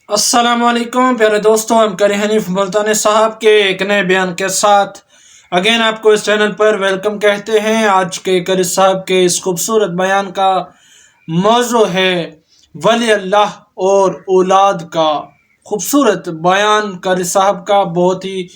السلام علیکم پیارے دوستوں، ہم کری حنیف ملتانی صاحب کے ایک نئے بیان کے ساتھ اگین آپ کو اس چینل پر ویلکم کہتے ہیں۔ آج کے کری صاحب کے اس خوبصورت بیان کا موضوع ہے ولی اللہ اور اولاد کا۔ خوبصورت بیان کری صاحب کا، بہت ہی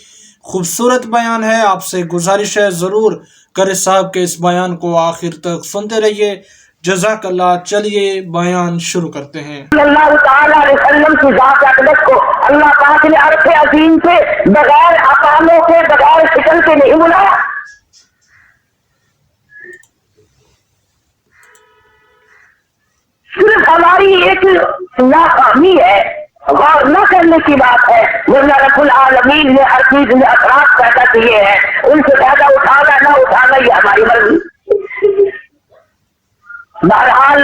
خوبصورت بیان ہے۔ آپ سے گزارش ہے ضرور کری صاحب کے اس بیان کو آخر تک سنتے رہیے۔ جزاک اللہ۔ چلیے بیان شروع کرتے ہیں۔ اللہ تعالیٰ علیہ وسلم کی ذات اقدس کو اللہ پاک نے عرش عظیم سے بغیر اقاموں کے، بغیر شکل کے نہیں بلایا۔ صرف ہماری ایک ناکامی ہے، غور نہ کرنے کی بات ہے، ورنہ رب العالمین نے ہر چیز میں اثرات پیدا کیے ہیں، ان سے زیادہ اٹھانا نہ اٹھانا یہ ہماری مرضی۔ بہرحال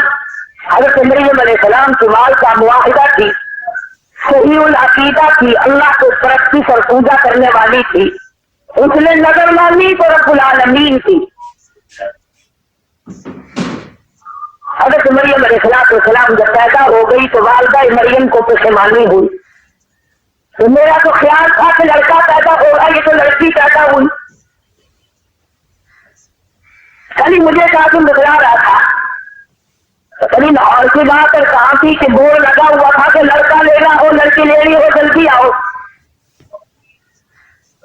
حضرت مریم علیہ السلام کی مال کا معاہدہ تھی، صحیح العقیدہ تھی، اللہ کو پرستی اور پوجا کرنے والی تھی، اس نے نظر مانی تو رب العالمین کی۔ حضرت مریم علیہ السلام جب پیدا ہو گئی تو والدہ مریم کو پشیمانی ہوئی، تو میرا تو خیال تھا کہ لڑکا پیدا ہوگا، یہ تو لڑکی پیدا ہوئی۔ کل مجھے کافی بتلا رہا تھا، کبھی لاہور کی بات ہے، کہاں تھی کہ بورڈ لگا ہوا تھا کہ لڑکا لینا ہو لڑکی لینی ہو جلدی آؤ،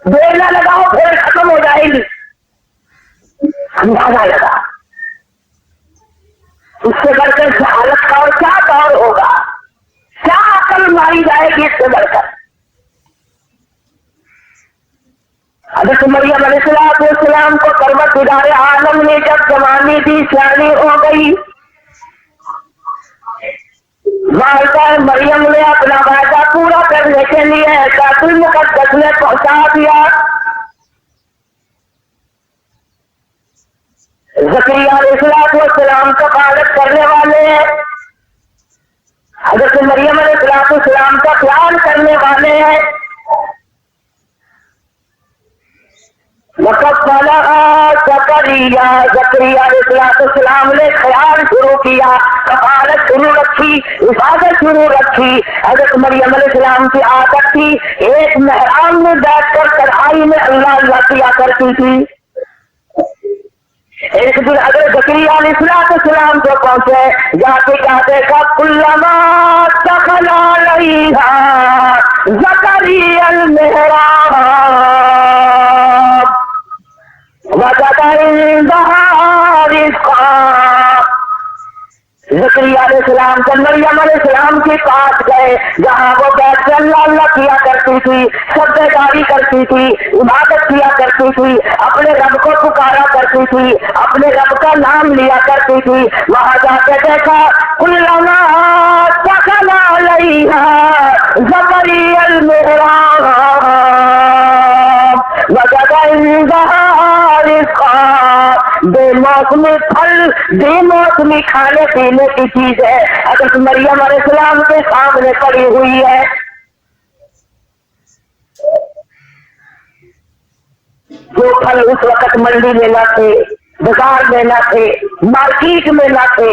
دیر نہ لگاؤ پھر ختم ہو جائے گی۔ اندازہ لگا اس سے بڑھ کر جہالت کا اور کیا دور ہوگا، کیا عقل ماری جائے گی اس سے بڑھ کر۔ حضرت مریم علیہ السلام کو پروردگار عالم نے جب جوانی دی، سیانی ہو گئی، والدہ مریم نے اپنا وعدہ پورا کرنے کے لیے بیت المقدس میں پہنچا دیا۔ زکریا علیہ السلام کفالت کرنے والے ہیں، حضرت مریم علیہ السلام کا خیال کرنے والے ہیں۔ زکریا علیہ السلام نے خیال شروع کیا، کفالت شروع رکھی، عبادت شروع رکھی۔ حضرت مریم علیہ السلام کی عادت تھی ایک محراب میں بیٹھ کر کڑھائی میں اللہ اللہ کیا کرتی تھی۔ ایک دن حضرت زکریا علیہ السلام کو پہنچے، جا کے کہتے کا کلما دخل علیہا زکریا المحراب وجد عندها رزقا۔ زکریا علیہ السلام جب مریم علیہ السلام کے پاس گئے، جہاں وہ بیٹھ کر اللہ اللہ کیا کرتی تھی، سجدہ کرتی تھی، عبادت کیا کرتی تھی، اپنے رب کو پکارا کرتی تھی، اپنے رب کا نام لیا کرتی تھی، وہاں جا کے دیکھا کلما دخل علیہا زکریا المحراب وجد عندها رزقا۔ بے موسمی پھل، بے موسمی کھانے پینے کی چیز ہے، حضرت مریم علیہ السلام کے سامنے پڑی ہوئی ہے۔ جو پھل اس وقت منڈی میں نہ تھے، بازار میں نہ تھے، مارکیٹ میں نہ تھے،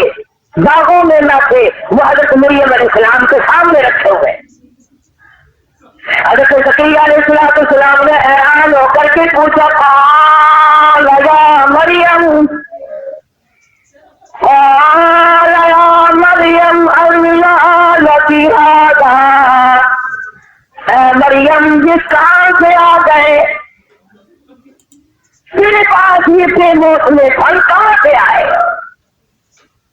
باغوں میں نہ تھے، وہ حضرت مریم علیہ السلام کے سامنے رکھے ہوئے۔ حضرت زکریا علیہ السلام نے حیران ہو کر کے پوچھا، قال یا مریم، قال یا مریم انا لک ھذا، اے مریم یہ کہاں سے آ گئے، تیرے پاس یہ بے موسم پھل کہاں سے آئے،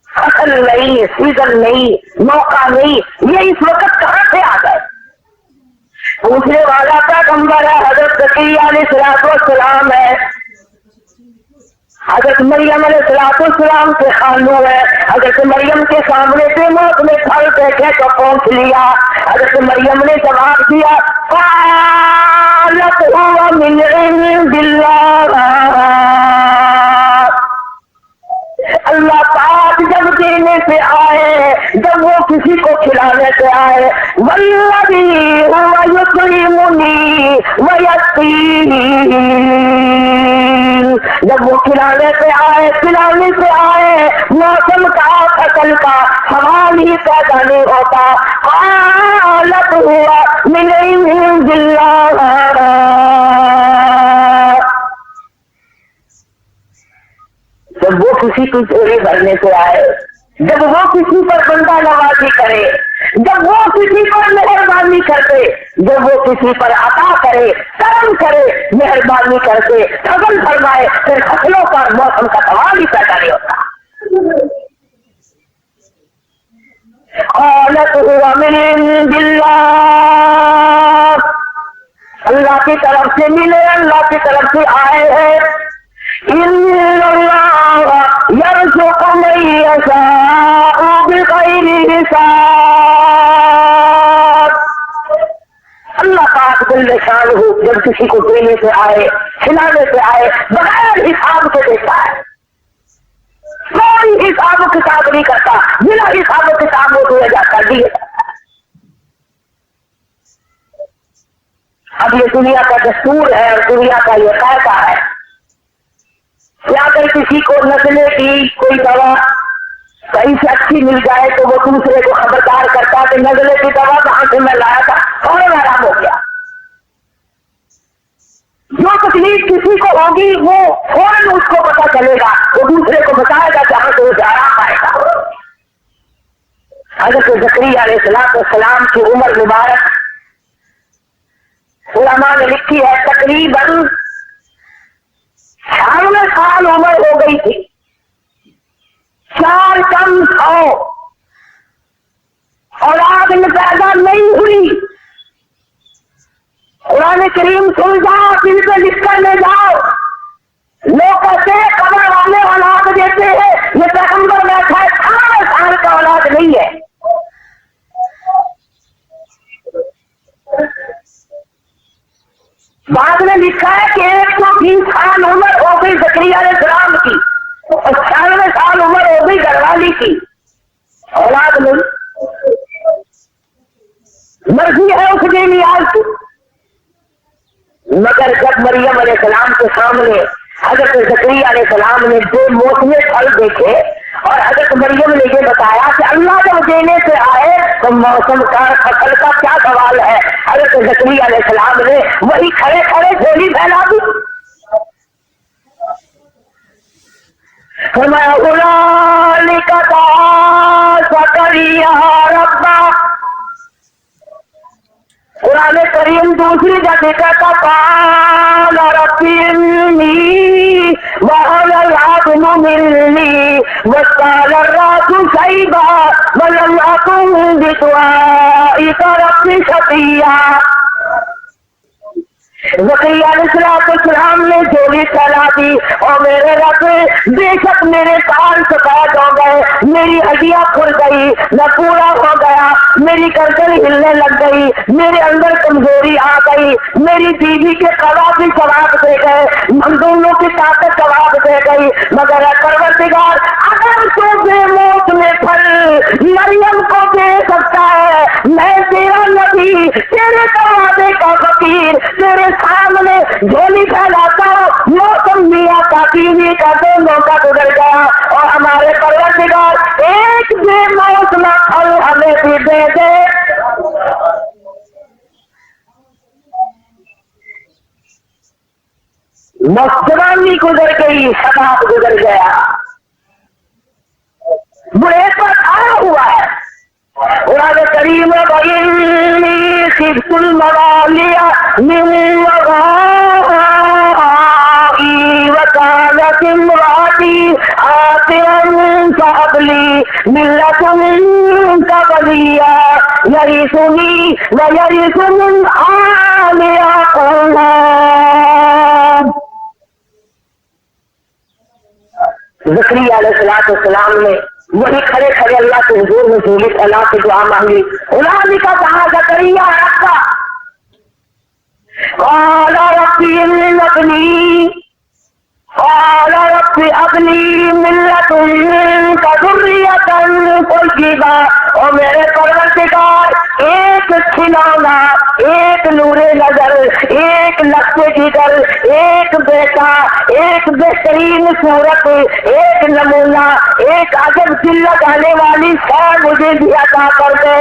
فصل نہیں، سیزن نہیں، موقع نہیں، یہ اس وقت کہاں سے آ گئے۔ پوچھنے والا پیغمبر ہے حضرت زکریا علیہ السلام ہے، حضرت مریم علیہ السلام کے خانو ہے۔ حضرت مریم کے سامنے سے موت میں پھل دیکھے تو پہنچ لیا۔ حضرت مریم نے جواب دیا، قالت هو من عند اللہ، اللہ پاک جب دینے سے آئے، جب وہ کسی کو کھلانے سے آئے، والذی هو یطعمنی ویسقین، جب وہ کھلانے سے آئے، پلانے سے آئے، موسم کا، فصل کا سوال ہی پیدا نہیں ہوتا۔ قالت ہوا من عند اللہ. جب وہ کسی کی چوری بھرنے سے آئے، جب وہ کسی پر بندہ نوازی کرے، جب وہ کسی پر مہربانی کرتے، جب وہ کسی پر عطا کرے، کرم کرے، مہربانی کرتے، فضل فرمائے، پھر فصلوں کا موسم کا سوال ہی پیدا نہیں ہوتا. قالت هو من عند اللہ، اللہ کی طرف سے ملے، اللہ کی طرف سے آئے ہیں. ان اللہ یرزق من یشاء بغیر حساب. اللہ پاک جل شانہ جب کسی کو دینے سے آئے، کھلانے سے آئے، بغیر حساب کے دیتا ہے. کوئی حساب و کتاب نہیں کرتا، بنا حساب و کتاب وہ دیا جاتا دیے. اب یہ دنیا کا دستور ہے اور دنیا کا یہ قاعدہ ہے کہ اگر کسی کو نزلے کی کوئی دوا کہیں سے اچھی مل جائے تو وہ دوسرے کو خبردار کرتا کہ نزلے کی دوا کہاں سے میں لایا تھا، فوراً آرام ہو گیا. جو تکلیف کسی کو ہوگی وہ فوراً اس کو پتا چلے گا، وہ دوسرے کو بتائے گا جہاں سے اسے آرام آئے گا. حضرت زکریا علیہ السلام کی عمر مبارک علماء نے لکھی ہے تقریباً 96 سال عمر ہو گئی تھی. 4 کم 100 اولاد میں پیدا نہیں ہوئی. قرآن کریم سن جاؤ، دل پہ لکھ کر لے جاؤ. لوگ کہتے ہیں قبر والے اولاد دیتے ہیں، یہ پیغمبر بیٹھا ہے 18 سال کا اولاد نہیں ہے. بعد میں لکھا ہے کہ 120 سال عمر ہو گئی زکریا علیہ السلام کی اور 96 سال عمر ہو گئی گھر والی کی، اولاد نہیں. مرضی ہے اس کے نیاز کی. مگر جب مریم علیہ السلام کے سامنے حضرت زکریا علیہ السلام نے 2 موسمی پھل دیکھے اور حضرت مریم نے یہ بتایا کہ اللہ جب دینے سے آئے تو موسم کا فصل کا کیا سوال ہے. حضرت زکریا علیہ السلام نے وہی کھڑے کھڑے جھولی پھیلا دی. فرمایا اولئک دعا زکریا ربہ. قرآن کریم دوسری جگہ کہتا قال رب انی وهن العظم منی واشتعل الرأس شیبا ولم أكن بدعائك رب شقیا. زکریا علیہ السلام نے جھولی پھیلا دی اور میرے رب بے شک میرے کان سفید ہو گئے، میری ہڈیاں کھل گئی، میں پورا ہو گیا، میری گردن ہلنے لگ گئی، میرے اندر کمزوری آ گئی، میری بیوی کے قضا بھی ثواب دے گئے، مزدوروں کی طاقت ثواب دے گئی. مگر پروردگار اگر تو بے موت میں پھل مریم کو دے سکتا ہے، میں تیرا نبی، تیرے دروازے کا فقیر، تیرے سامنے جھولی پھیلاتا ہوں. موسم میاں کا بیوی کا دونوں کا گزر گیا اور ہمارے پروردگار ایک بے موسم پھل ہمیں بھی دے دے. جوانی گزر گئی، شباب گزر گیا، بڑے پر آیا ہوا ہے. قرآن کریم وَإِنِّي خِفْتُ الْمَوَالِيَ مِنْ وَرَائِي وَكَانَتِ امْرَأَتِي عَاقِرًا فَهَبْ لِي مِن لَّدُنكَ وَلِيًّا يَرِثُنِي وَيَرِثُ مِنْ آلِ يَعْقُوبَ. زکریا علیہ السلام نے وہی کھڑے کھڑے اللہ کے حضور میں جھولی پھیلا کے دعا مانگی. اولئک دعا زکریا ربہ قال رب ابنی قال رب ابنی من لدنک ذریۃ طیبہ. اور میرے پروردگار ایک کھلونا، ایک نور نظر، ایک لقب جگر، ایک بیٹا، ایک بہترین صورت، ایک نمونہ، ایک عجب دل لگانے والی شے مجھے بھی عطا کر دے.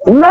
9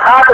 7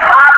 7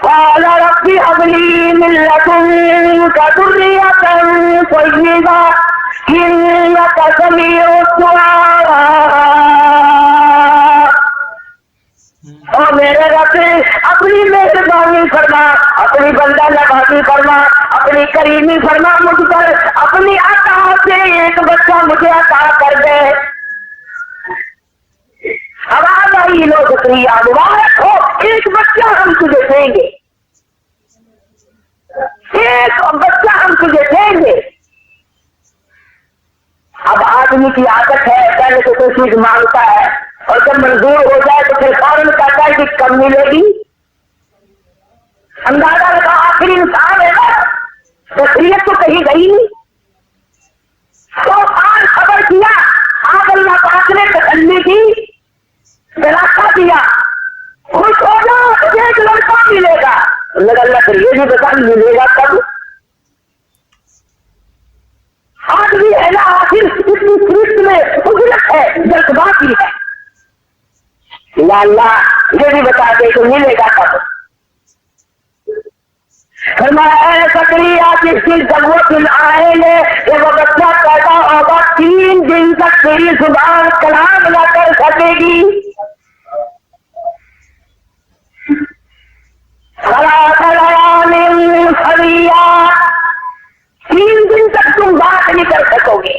قال رب هب لي من لدنك ذرية طيبة إنك سميع الدعاء। اور میرے رب اپنی مہربانی فرما، اپنی بندہ نوازی فرما، اپنی کریمی فرما مجھ پر، اپنی عطا سے ایک بچہ مجھے عطا کر دے۔ آواز آئی لو زکریا مبارک ہو، ایک بچہ ہم تجھے دیں گے، ایک بچہ ہم تجھے دیں گے۔ اب آدمی کی عادت ہے پہلے تو کوئی چیز مانگتا ہے اور جب منظور ہو جائے تو پھر فوراً کہتا ہے کہ کم ملے گی۔ اندازہ لگا آخری انسان ہے نا، بصیرت تو کہیں گئی نہیں، 100 سال خبر کیا، آج اللہ پاک نے تسلی کی، دلاسا دیا، خوش ہو جاؤ تجھے ایک لڑکا ملے گا۔ اللہ پھر یہ بھی بتا ملے گا کب؟ آدمی ہے نا آخر اتنی فکر میں اجرت ہے، جلد باقی ہے، یا اللہ یہ بھی بتا دے کہ ملے گا کب؟ فرمایا اے زکریا جس دن جب وہ دن آئے گے کہ وہ بچہ پیدا ہوگا 3 دن تک تیری زبان کلام نہ کر سکے گی، 3 دن تک تم بات نہیں کر سکو گے۔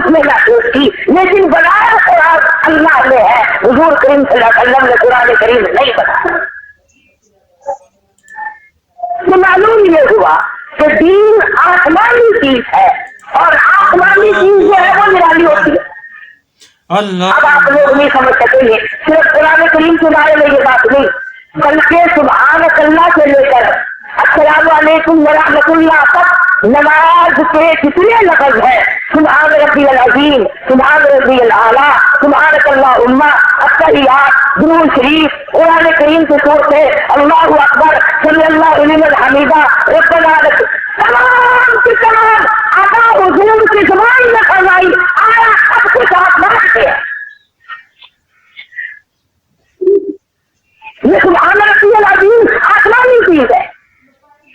اس نے محسوس کی، لیکن بنایا قرآن اللہ نے ہے، حضور کریم صلی اللہ علیہ وسلم نے قرآن کریم نہیں بنایا۔ تو معلوم یہ ہوا کہ دین آسمانی چیز ہے، اور آسمانی چیز جو ہے وہ نرالی ہوتی ہے۔ اب آپ لوگ نہیں سمجھ سکیں گے، صرف قرآن کریم کے بارے میں یہ بات نہیں، بلکہ سبحان اللہ سے لے کر السلام علیکم ورحمۃ اللہ تک نماز کے کتنے لفظ ہیں، سبحان ربی العظیم، سبحان ربی الاعلیٰ، سبحانک اللہم، التحیات، درود شریف، قرآن کریم کی صورتیں، اللہ اکبر، صلی اللہ علیہ الحمیدہ، ربنا لک، تمام کی تمام آقا حضور کی زبان میں فرمائی آیا سب کچھ آسمان سے ہے۔ یہ سبحان ربی العظیم آسمانی چیز ہے،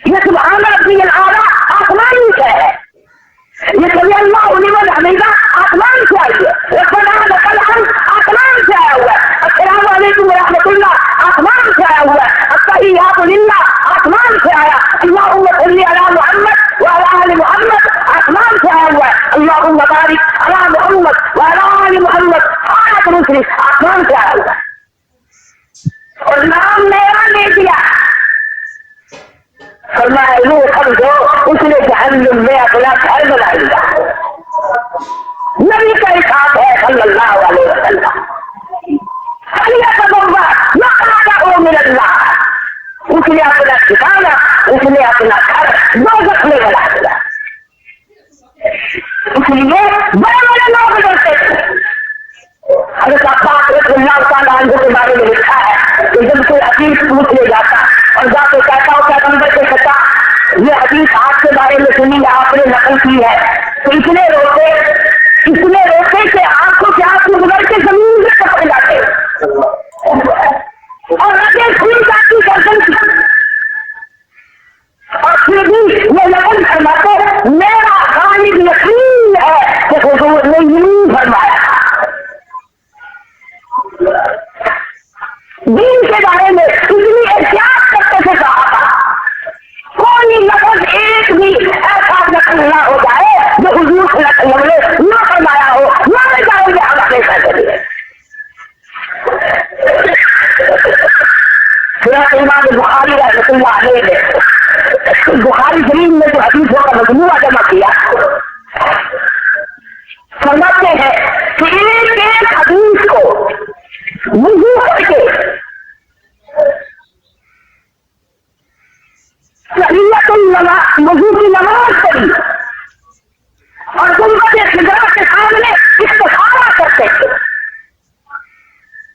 یہ سبحان ربی الاعلیٰ آسمانی سے ہے، یہ صلی اللہ علیہ الحمیدہ آسمان سے آئی ہے، ربنا لک الحمد آسمان سے آیا ہوا ہے، السلام علیکم ورحمۃ اللہ آسمان سے آیا ہوا ہے، التحیات للہ آسمان سے آیا، اللہم صلی علی محمد وعلی آل محمد آسمان سے آیا ہوا ہے، اللہم بارک علی محمد وعلی آل محمد آیت دوسری آسمان سے آیا ہوا ہے، اور نام میرا لے دیا، فرمایا یہ سمجھو اس نے جہنم میں اپنا گھر بنا لیا۔ نبی کا ارشاد ہے صلی اللہ علیہ وسلم، من اللہ، اس نے اپنا ٹھکانا، اس نے اپنا گھر دوزخ میں بنا دیا۔ اس لیے بڑے بڑے لوگ ڈرتے تھے۔ حضرت عباس رضی اللہ تعالیٰ عنہ کے بارے میں لکھا ہے کہ جب کوئی حدیث پوچھ لے جاتا اور جا کے کہتا ہو کیا نمبر کے سچا یہ حدیث آپ کے بارے میں سنی ہے، آپ نے نقل کی ہے، تو اتنے روتے کہ آنکھوں سے آنکھ گزر کے زمین سے پکڑ جاتے اور رگیں کھل جاتی گردن کی، اور پھر بھی یہ لگن فرماتے میرا غالب یقین ہے کہ حضور نے یوں فرمایا تھا۔ دین کے بارے میں اتنی احتیاط کرتے تھے صحابہ، کوئی لفظ ایک بھی ایسا نقل نہ ہو جائے جو حضور صلی اللہ علیہ وسلم نے نہ فرمایا ہو، نہ جائیں گے ہمارے ذریعے۔ امام بخاری رحمۃ اللہ علیہ نے بخاری شریف میں جو حدیثوں کا مجموعہ جمع کیا، سمجھتے ہیں کہ ایک ایک حدیث کو وضو کر کے تحیۃ النماز وضو کی نماز پڑھی اور گنبد خضرا کے سامنے استخارہ کرتے تھے،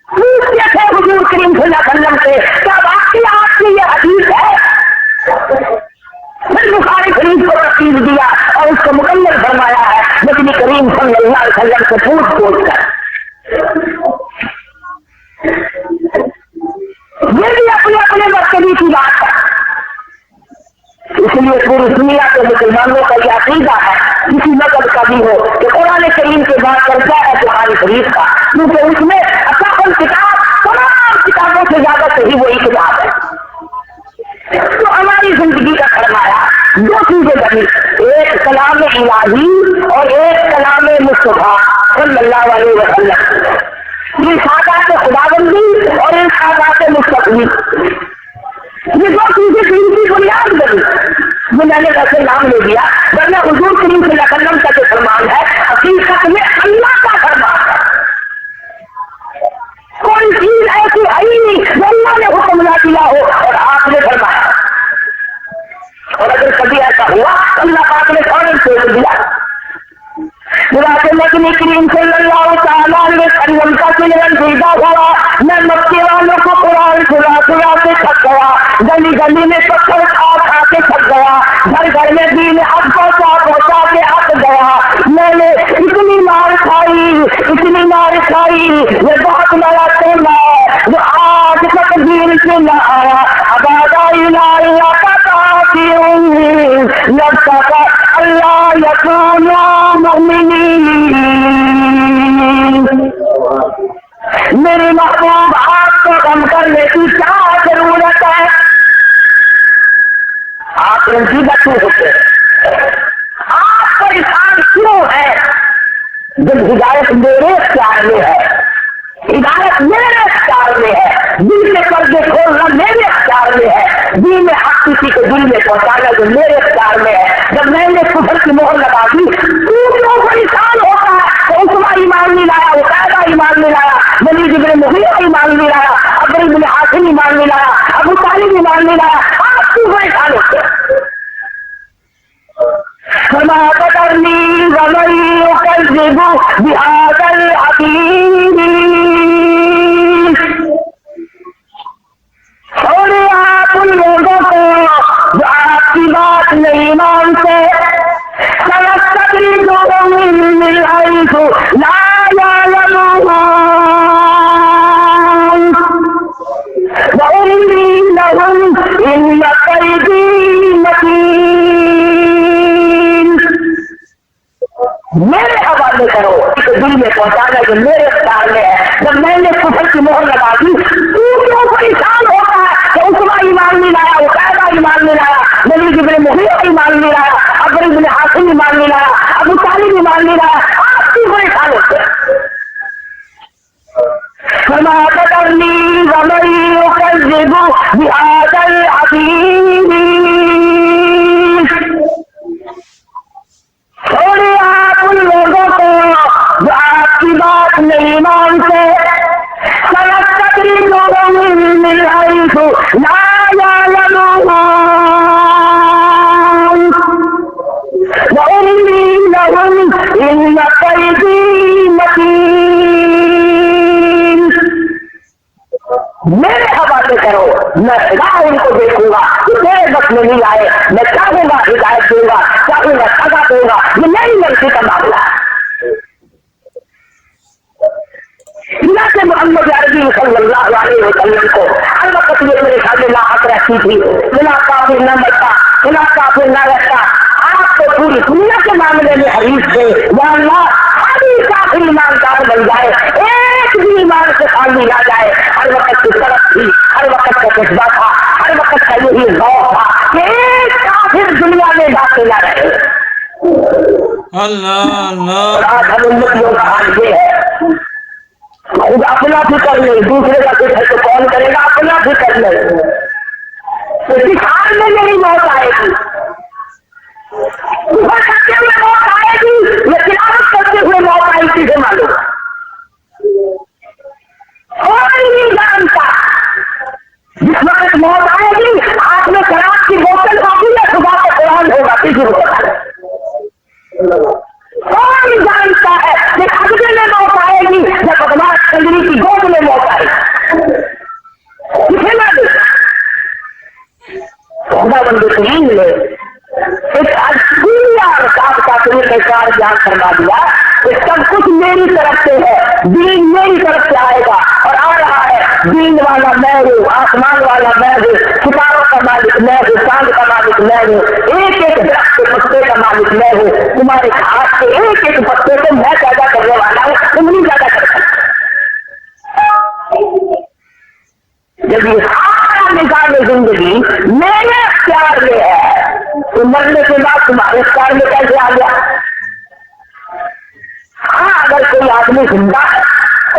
پوچھتے تھے حضور کریم صلی اللہ علیہ وسلم سے کیا واقعی آپ کی یہ حدیث ہے؟ پھر بخاری شریف کو تفصیل دیا اور اس کو مکمل فرمایا ہے نبی کریم صلی اللہ علیہ وسلم سے پوچھ کر۔ یہ بھی اپنے اپنے مرتبے کی بات ہے، اس لیے پوری دنیا کے مسلمانوں کا یہ عقیدہ ہے کسی مذہب کا بھی ہو کہ قرآن کریم کے بعد درجہ ہے بخاری شریف کا، کیونکہ اس میں اصل کتاب تمام کتابوں سے زیادہ صحیح وہی کتاب ہے۔ تو ہماری زندگی کا فرمایا دو چیزیں بنی، ایک کلام الہی اور ایک کلام مصطفیٰ صلی اللہ علیہ وسلم، ارشادات خداوندی اور ارشادات مصطفی، یہ دو چیزیں دین کی بنیاد بنی۔ جو میں نے ویسے نام لے دیا، ورنہ حضور کریم صلی اللہ علیہ وسلم کا جو فرمان ہے حقیقت میں اللہ کا فرمان ہے، کوئی چیز ایسی ہے ہی نہیں جو اللہ نے حکم نہ دیا ہو اور آپ نے فرمایا، اور اگر کبھی ایسا ہوا اللہ پاک نے فوراً چھوڑ دیا۔ نبی کریم صلی اللہ تعالیٰ علیہ وسلم کا چلن پیدا ہوا، میں مکے والوں کو قرآن سنا کے تھک گیا، گلی گلی میں پتھر کھا کے تھک گیا، گھر گھر میں دین حق پہنچا کے ہٹ گیا، میں نے اتنی مار کھائی، یہ بہت بڑا ٹولہ ہے جو آج تک دین سے نہ آیا، اللہ یکون مؤمنین۔ میرے محبوب آپ کو غم کرنے کی کیا ضرورت ہے؟ آپ رنجیدہ کیوں ہوتے ہیں؟ آپ پریشان کیوں ہے؟ جب ہدایت میرے اختیار میں ہے، ہدایت میرے اختیار میں ہے، دل میں پردے کھولنا میرے اختیار میں ہے، دل میں حق کسی کے دل میں پہنچانا جو میرے اختیار میں ہے، جب میں نے کفر کی مہر لگا دی تو کیوں پریشان ہوتا ہے کہ عثمان ایمان نہیں لایا، عقیدہ ایمان نہیں لایا، ولید بن مغیرہ ایمان نہیں لایا، عبد بن عاصم ایمان نہیں لایا، ابو طالب ایمان نہیں لایا، آپ کیوں پریشان ہوتے ہیں؟ فما قدرني ومن يكذب بهذا الحديث چھوڑے آپ ان لوگوں کو جو آپ کی بات نہیں مانتے، سنستدرجهم من حيث لا يعلمون وأملي لهم إن كيدي متين۔ میرے حوالے کرو کہ دل میں پہنچانا جو میرے اختیار میں ہے، جب میں نے کفر کی مہر لگا دی تو کیوں پریشان ہوتا ہے کہ عثمان ایمان نہیں لایا، عقیدہ ایمان نہیں لایا، ولید بن مغیرہ ایمان نہیں لایا، عبد بن عاصم ایمان نہیں لایا، ابو طالب ایمان نہیں لایا، آپ کیوں پریشان ہوتے ہیں؟ فما قدرني ومن يكذب بهذا الحديث چھوڑے آپ ان لوگوں کو جو آپ کی بات نہیں مانتے، سنستدرجهم من حيث لا يعلمون وأملي لهم إن كيدي متين۔ میرے حوالے کرو، میں خدا ان کو دیکھوں گا کہ میرے وقت میں نہیں آئے، میں چاہوں گا ہدایت دوں گا، چاہوں گا سزا دوں گا، یہ میری مرضی کا معاملہ ہے۔ جناب محمد عربی صلی اللہ علیہ وسلم کو ہر وقت یہ میرے سامنے لاحق رہتی تھی، بنا کافر نہ مرتا، بنا کافر نہ رہتا۔ آپ کو پوری دنیا کے معاملے میں حریف تھے، یا اللہ ہر کافر ایماندار بن جائے، ایک بھی ایمان سے خالی نہ جائے۔ ہر وقت کی طرف تھی، ہر وقت کا جذبہ تھا، ہر وقت کا یہی ذوق تھا کہ ایک کافر دنیا میں باقی نہ رہے۔ اللہ اللہ۔ اور آج ہم امتیوں کا حال یہ ہے، خود اپنا فکر نہیں، دوسرے کا فکر تو کون کرے گا؟ اپنا فکر نہیں۔ تو جس حال میں میری موت آئے گی، اوپر کرتے ہوئے موت آئے گی یا تلاوت کرتے ہوئے موت آئی تھی سے معلوم، کوئی نہیں جانتا۔ جس وقت موت آئے گی ہاتھ میں شراب کی بوتل ہوگی یا صبح کا قرآن ہوگا، کسی کو پتا نہیں۔ کوئی جانتا ہے کہ خطرے میں موت آئے گی یا بدماش کنجری کی گود میں موت آئے گی، کسے نہ دے۔ خدا بندے کریم نے ایک دنیا اور کام کا طریقہ کار بیان فرما دیا کہ سب کچھ میری طرف سے ہے، دین میری طرف سے آئے گا اور آ رہا ہے۔ دین والا میں ہوں، آسمان والا میں ہوں، ستاروں کا مالک میں ہوں، چاند کا مالک میں ہوں، ایک ایک درخت کے پتے کا مالک میں ہوں، تمہارے ہاتھ کے ایک ایک پتے کو میں پیدا کرنے والا ہوں، تم نہیں پیدا کر سکتے۔ جب یہ سارا نظام زندگی میرے اختیار میں ہے تو مرنے کے بعد تمہارے اختیار میں کیسے آ گیا؟ ہاں، اگر کوئی آدمی زندہ ہے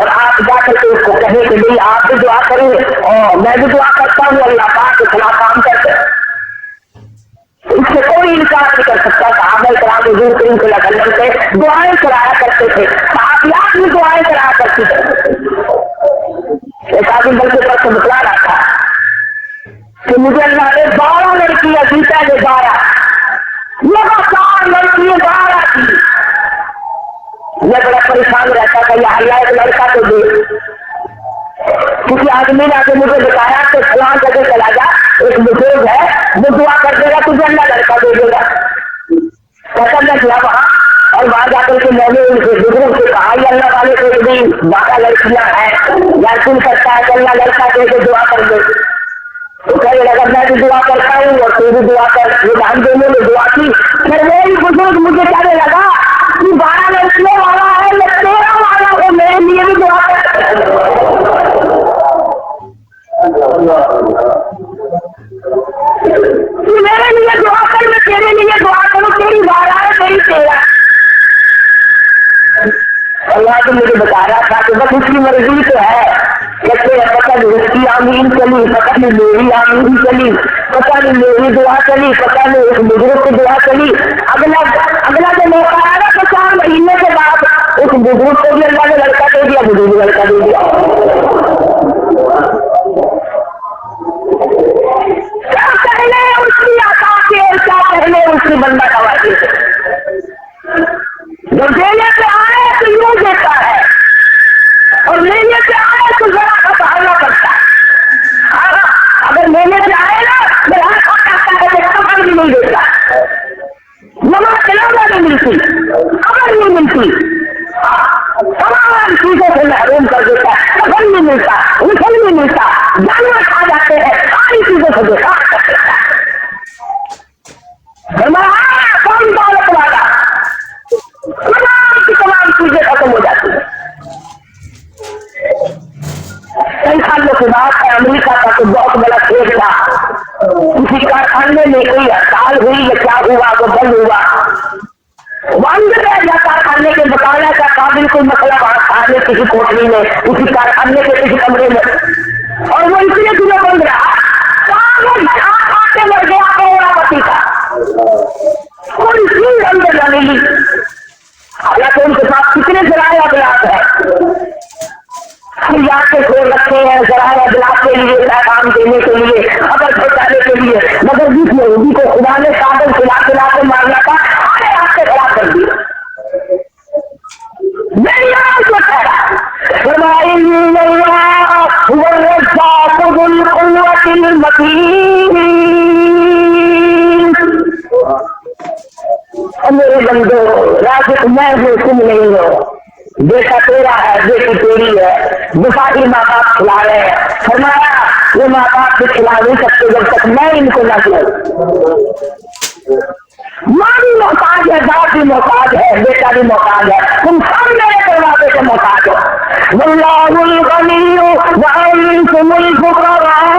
اور آپ جا کر کے اس کو کہیں کہ نہیں آپ بھی دعا کریں اور میں بھی دعا کرتا ہوں اللہ پاک کے خلاف کام کرتے ہیں، اس سے کوئی انکار نہیں کر سکتا۔ صحابہ کرام حضور کریم صلی اللہ علیہ وسلم سے دعائیں کرایا کرتے تھے، صحابیات بھی دعائیں کرایا کرتی تھے۔ ایک آدمی بلکہ پر سے بتلا رہا تھا کہ مجھے اللہ نے 12 لڑکیاں دی، پہلے 12 لگاتار لڑکیاں 12 کی۔ یہ بڑا پریشان رہتا تھا، یا اللہ ایک لڑکا تو دے۔ کسی آدمی نے آگے مجھے بتایا کہ فلاں جگہ چلا جا، ایک بزرگ ہے وہ دعا کر دے گا تجھے اللہ لڑکا دے دے گا۔ پسند نہ کیا وہاں، اور وہاں جا کر کے میں نے ان سے بزرگ سے کہا یہ اللہ والے کو بھی 12 لڑکیاں ہیں، یا تم کرتا ہے کہ اللہ لڑکا دے کے دعا کر دے۔ تو کہنے لگا میں بھی دعا کرتا ہوں اور تو بھی دعا کر۔ یہ ہم دونوں نے دعا کی، پھر وہی بزرگ مجھے کہنے لگا تو 12 لڑکیوں والا ہے میں 13 والا ہوں، میرے لیے بھی دعا کر۔ تو میرے لیے دعا کر، میں تیرے لیے دعا کروں، تیری 12 ہے میری 13۔ اللہ تو مجھے بتا رہا تھا کہ بس اس کی مرضی تو ہے، کہتے ہیں پتہ نہیں اس کی آمین چلی، پتہ نہیں میری آمین چلی، پتہ نہیں میری دعا چلی، پتہ نہیں اس بزرگ کی دعا چلی، اگلا جو موقع آیا نا تو 4 مہینے کے بعد اس بزرگ کو بھی اللہ نے لڑکا دے دیا، بزرگ لڑکا دے دیا۔ کیا پہلے اس کی عطا سے اور کیا پہلے اس کی بندہ نوازی سے، جو دینے پہ آئے تو یوں دیتا ہے اور لینے پہ آئے تو ذرا سا بہانا کرتا ہے۔ اگر لینے پہ آئے نا تو ہر کوئی کہتا ہے کہ خبر بھی نہیں دیتا، نماز کلانا نہیں ملتی، خبر نہیں ملتی، تمام چیزوں سے محروم کر دیتا ہے، خبر نہیں ملتا، غسل نہیں ملتا، جانور کھا جاتے ہیں، ساری چیزوں سے بےکار کر دیتا ہے۔ کون دولت والا، تمام کی تمام چیزیں ختم ہو جاتی ہیں۔ کئی سالوں کے بعد ہے امریکہ کا تو بہت بڑا کھیل تھا، کسی کارخانے میں کوئی ہڑتال ہوئی یا کیا ہوا وہ بند ہوا، بند رہ گیا کارخانے کے بکایا کا قابل کوئی مسئلہ وہاں کھانے کسی کوٹری میں، اسی کارخانے کے کسی کمرے میں، اور وہ اس لیے دنوں بند رہا کے مر گیا پتی کا، کوئی چیز اندر نہ ملی، حالانکہ ان کے پاس کتنے ذرائع ابلاغ ہے، کے کھول رکھے ہیں ذرائع ابلاغ کے لیے، پیغام دینے کے لیے، خبر پہنچانے کے لیے، مگر جس یہودی کو خدا نے کاغذ کھلا کے مارنا تھا آئے آپ سے خراب کر دیا۔ میرے بندو رازق میں ہوں تم نہیں ہو، بیٹا تیرا ہے بیٹی تیری ہے، بخاری ماں باپ کھلا رہے ہیں، فرمایا یہ ماں باپ بھی کھلا نہیں سکتے جب تک میں ان کو نہ دوں، ماں بھی محتاج ہے، باپ بھی محتاج ہے، بیٹا بھی محتاج ہے، تم سب میرے دروازے سے محتاج ہو۔ واللہ الغنی وانتم الفقراء،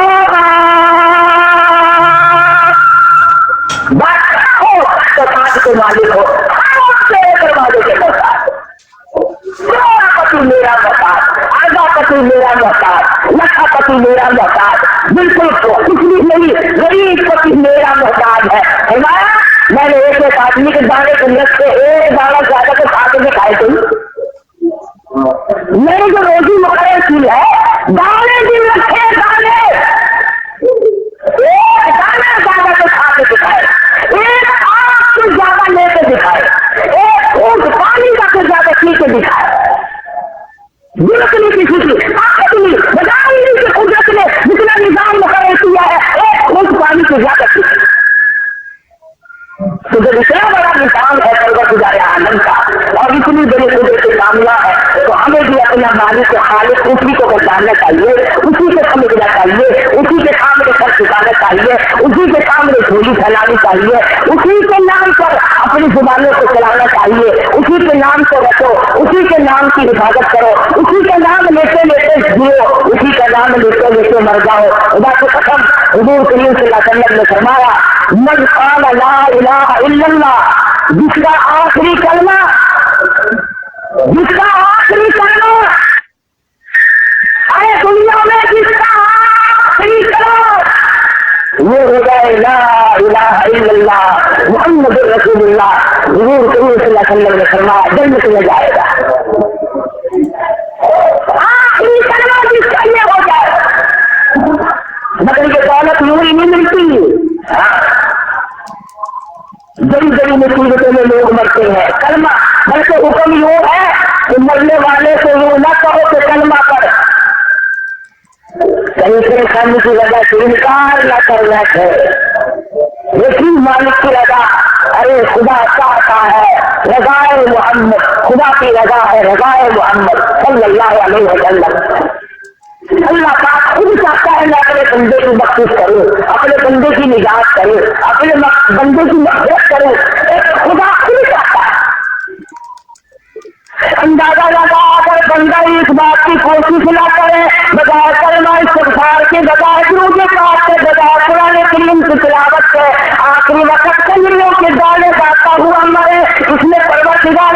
بادشاہ ہو تو تاج کے مالک ہو، میرے دروازے سے محتاج، پتی میرا محتاج، آدھا پتی میرا محتاج، لکھا پتی میرا محتاج، بالکل کچھ بھی نہیں، غریب پتی میرا محتاج ہے۔ فرمایا میں نے ایک آدمی کے دانے جنت سے ایک دانا زیادہ تو کھا کے دکھائے تھے، میری جو روزی مقرر کی ہے دانے دن رکھے دانے، ایک دانا زیادہ تو کھا کے دکھائے، ایک آگ سے زیادہ لے کے دکھائے، ایک خود پانی کا سے زیادہ پی کے دکھائے، ضرورت نہیں کسی کی، طاقت نہیں، بجائے نہیں کہ قدرت نے جتنا نظام مقرر کیا ہے ایک خود پانی سے زیادہ پی، تو جب اتنا بڑا نظام ہے پروردگار عالم کا اور اتنی بڑی قدرت کاملہ ہے تو ہمیں بھی اپنا مالک خالق اسی کو پہچاننا چاہیے، اسی سے سمجھنا چاہیے، اسی کے سامنے سر جھکانا چاہیے، اسی کے سامنے جھولی پھیلانی چاہیے، اسی کے نام پر اپنی زبانوں کو چلانا چاہیے، اسی کے نام کو رکھو، اسی کے نام کی حفاظت کرو، اسی کا نام لیتے لیتے جیو، اسی کا نام لیتے لیتے مر جاؤ۔ خدا کی قسم حضور کریم صلی اللہ علیہ وسلم نے فرمایا من قال لا الہ الا اللہ، جس کا آخری کلمہ ارے دنیا میں جس کا آخری کلمہ وہ ہو جائے لا الہ الا اللہ محمد رسول اللہ، حضور کریم صلی اللہ علیہ وسلم نے فرمایا جنت میں جائے گا۔ آخری کلمہ جس کا یہ ہو جائے، مگر یہ دولت یوں ہی نہیں ملتی، بڑی بڑی مصیبتوں میں لوگ مرتے ہیں، کلمہ بلکہ حکم یوں ہے کہ مرنے والے سے یوں نہ کہو کہ کلمہ پر کہیں پریشانی کی وجہ سے انکار نہ کرنا ہے، لیکن مالک کی رضا، ارے خدا چاہتا ہے رضائے محمد، خدا کی رضا ہے رضائے محمد صلی اللہ علیہ وسلم۔ اللہ پاک خود چاہتا ہے میں اپنے بندے کی بخشش کروں، اپنے بندے کی نجات کروں، اپنے بندے کی مغفرت کروں، ایک خدا خود چاہتا ہے۔ اندازہ لگا اگر بندہ اس بات کی کوشش نہ کرے، بجائے کلمہ استغفار کے، بجائے درود پاک کے، بجائے قرآن کریم کی تلاوت کے، آخری وقت کنجریوں کے دانے گاتا ہوا مرے، اس میں پروردگار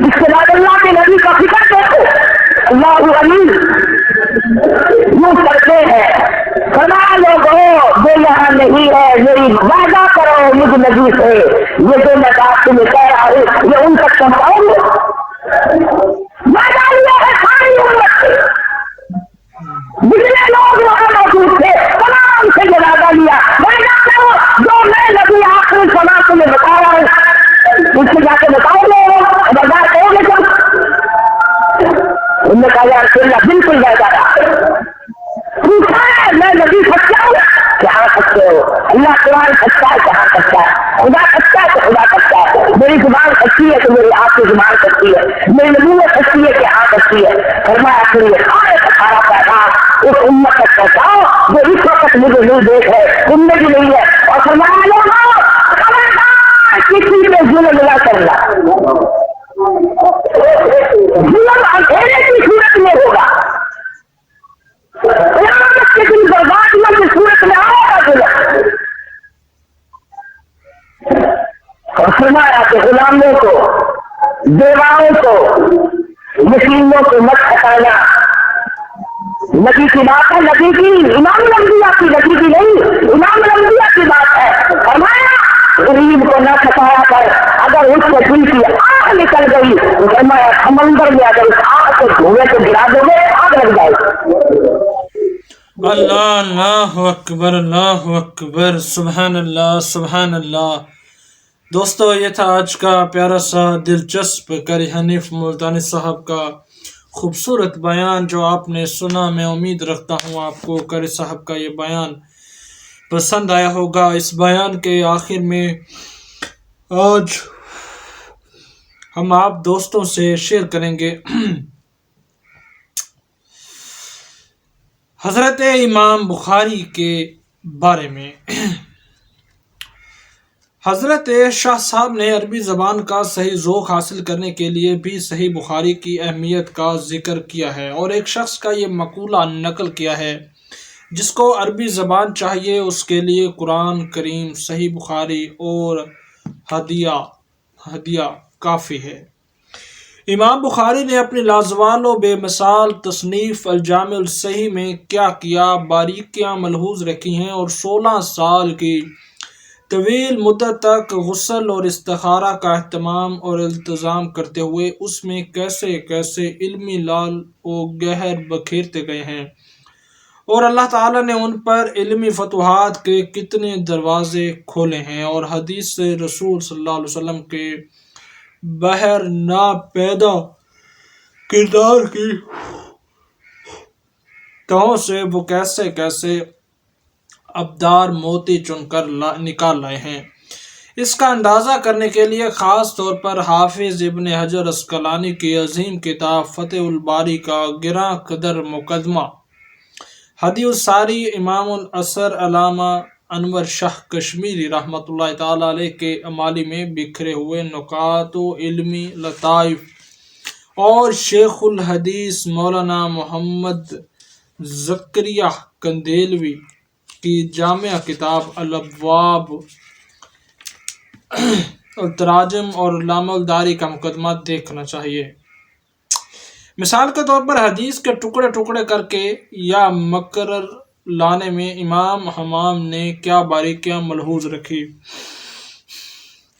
اس کے بعد اللہ کے نبی کا فکر دیکھو، اللہ علی یوں کرتے ہیں، سنا لوگوں جو یہاں نہیں ہے میری وعدہ کرو مجھ نبی سے، یہ جو میں بات تمہیں کہہ رہا ہوں یہ ان تک پہنچاؤ گے؟ وعدہ لیا ہے ساری امت سے، جتنے لوگ وہاں موجود تھے تمام سے یہ وعدہ لیا، وعدہ کرو جو میں نبی آخری سنا تمہیں بتا رہا ہوں ان سے جا کے بتاؤ گے، خبردار کرو گے تم؟ انہوں نے کہا یا رسول اللہ بالکل وعدہ رہا، پوچھا ہے میں نبی سچا ہوں، کہاں سچے ہو؟ اللہ قرآن سچا ہے، کہاں سچا ہے؟ خدا سچا ہے تو خدا سچا ہے، میری زبان سچی ہے تو میری آپ کی زبان سچی ہے، میری نبوت سچی ہے کہ ہاں سچی ہے۔ فرمایا کہ یہ سارے سارا پیغام اس امت تک پہنچاؤ جو اس وقت مجھے نہیں دیکھ ہے، تم میں بھی نہیں ہے، اور فرمایا لوگوں خبردار کسی پہ ظلم نہ کرنا، ظلم اندھیرے کی صورت میں ہوگا، قیامت کے دن بربادیوں کی صورت میں آئے گا ظلم۔ اور فرمایا کہ غلاموں کو، بیواؤں کو، یتیموں کو مت ہٹانا، نبی کی بات ہے، نبی کی، امام الانبیاء کی، نبی کی نہیں، امام الانبیاء کی بات ہے۔ فرمایا غریب کو نہ ستایا کر، اگر اس کے دل کی آگ نکل گئی تو فرمایا سمندر میں اگر اس آگ کو دھوئے تو گرا دو گے آگ لگ جائے گی۔ اللہ اللہ اکبر، اللہ اکبر، سبحان اللہ سبحان اللہ۔ دوستو یہ تھا آج کا پیارا سا دلچسپ قاری حنیف ملتانی صاحب کا خوبصورت بیان جو آپ نے سنا۔ میں امید رکھتا ہوں آپ کو قاری صاحب کا یہ بیان پسند آیا ہوگا۔ اس بیان کے آخر میں آج ہم آپ دوستوں سے شیئر کریں گے حضرت امام بخاری کے بارے میں۔ حضرت شاہ صاحب نے عربی زبان کا صحیح ذوق حاصل کرنے کے لیے بھی صحیح بخاری کی اہمیت کا ذکر کیا ہے، اور ایک شخص کا یہ مقولہ نقل کیا ہے، جس کو عربی زبان چاہیے اس کے لیے قرآن کریم، صحیح بخاری اور ہدیہ کافی ہے۔ امام بخاری نے اپنی لازوال و بے مثال تصنیف الجامع الصحیح میں کیا کیا باریکیاں ملحوظ رکھی ہیں، اور 16 سال کی طویل مدت تک غسل اور استخارہ کا اہتمام اور التزام کرتے ہوئے اس میں کیسے کیسے علمی لال و گہر بکھیرتے گئے ہیں، اور اللہ تعالیٰ نے ان پر علمی فتوحات کے کتنے دروازے کھولے ہیں، اور حدیث رسول صلی اللہ علیہ وسلم کے بحر ناپیدا کردار کی تہوں سے وہ کیسے کیسے ابدار موتی چن کر نکال لائے ہیں۔ اس کا اندازہ کرنے کے لیے خاص طور پر حافظ ابن حجر عسقلانی کی عظیم کتاب فتح الباری کا گراں قدر مقدمہ، ہدی الساری امام العصر علامہ انور شاہ کشمیری رحمۃ اللہ تعالی علیہ کے امالی میں بکھرے ہوئے نکات و علمی لطائف، اور شیخ الحدیث مولانا محمد زکریا قندیلوی کی جامع کتاب الابواب التراجم اور علامہ الداری کا مقدمہ دیکھنا چاہیے۔ مثال کے طور پر حدیث کے ٹکڑے ٹکڑے کر کے یا مقرر لانے میں امام حمام نے کیا باریکیاں ملحوظ رکھی،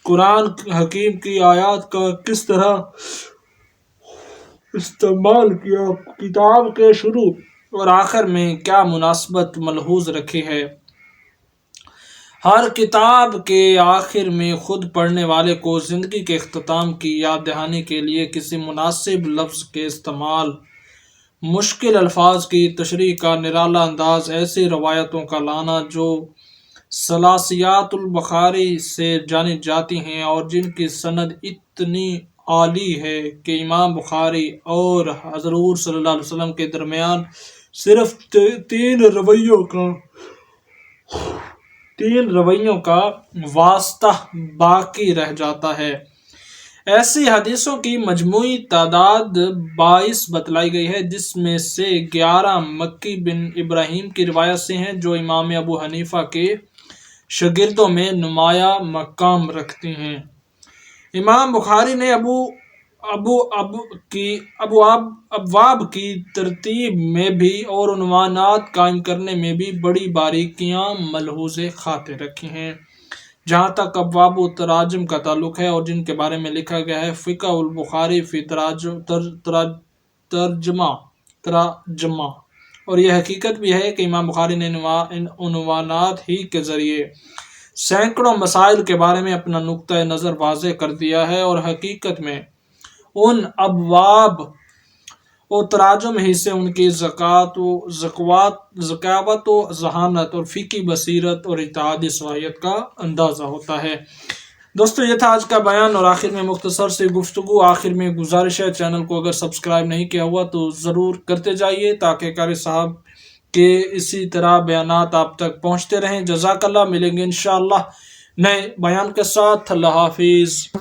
قرآن حکیم کی آیات کا کس طرح استعمال کیا، کتاب کے شروع اور آخر میں کیا مناسبت ملحوظ رکھی ہے، ہر کتاب کے آخر میں خود پڑھنے والے کو زندگی کے اختتام کی یاد دہانی کے لیے کسی مناسب لفظ کے استعمال، مشکل الفاظ کی تشریح کا نرالا انداز، ایسی روایتوں کا لانا جو ثلاثیات البخاری سے جانی جاتی ہیں اور جن کی سند اتنی عالی ہے کہ امام بخاری اور حضور صلی اللہ علیہ وسلم کے درمیان صرف تین رویوں کا واسطہ باقی رہ جاتا ہے۔ ایسی حدیثوں کی مجموعی تعداد 22 بتلائی گئی ہے، جس میں سے 11 مکی بن ابراہیم کی روایت سے ہیں جو امام ابو حنیفہ کے شاگردوں میں نمایاں مقام رکھتی ہیں۔ امام بخاری نے ابو ابواب کی ترتیب میں بھی اور عنوانات قائم کرنے میں بھی بڑی باریکیاں ملحوظ خاطر رکھی ہیں۔ جہاں تک ابواب و تراجم کا تعلق ہے اور جن کے بارے میں لکھا گیا ہے، فقہ البخاری فی تراجمہ، اور یہ حقیقت بھی ہے کہ امام بخاری نے ان عنوانات ہی کے ذریعے سینکڑوں مسائل کے بارے میں اپنا نقطۂ نظر واضح کر دیا ہے، اور حقیقت میں ان ابواب و تراجم ہی سے ان کی ذکاوت و ذہانت اور فقہی بصیرت اور اتحادی صلاحیت کا اندازہ ہوتا ہے۔ دوستو، یہ تھا آج کا بیان، اور آخر میں مختصر سی گفتگو۔ آخر میں گزارش ہے، چینل کو اگر سبسکرائب نہیں کیا ہوا تو ضرور کرتے جائیے تاکہ قاری صاحب کے اسی طرح بیانات آپ تک پہنچتے رہیں۔ جزاک اللہ۔ ملیں گے انشاءاللہ نئے بیان کے ساتھ۔ اللہ حافظ۔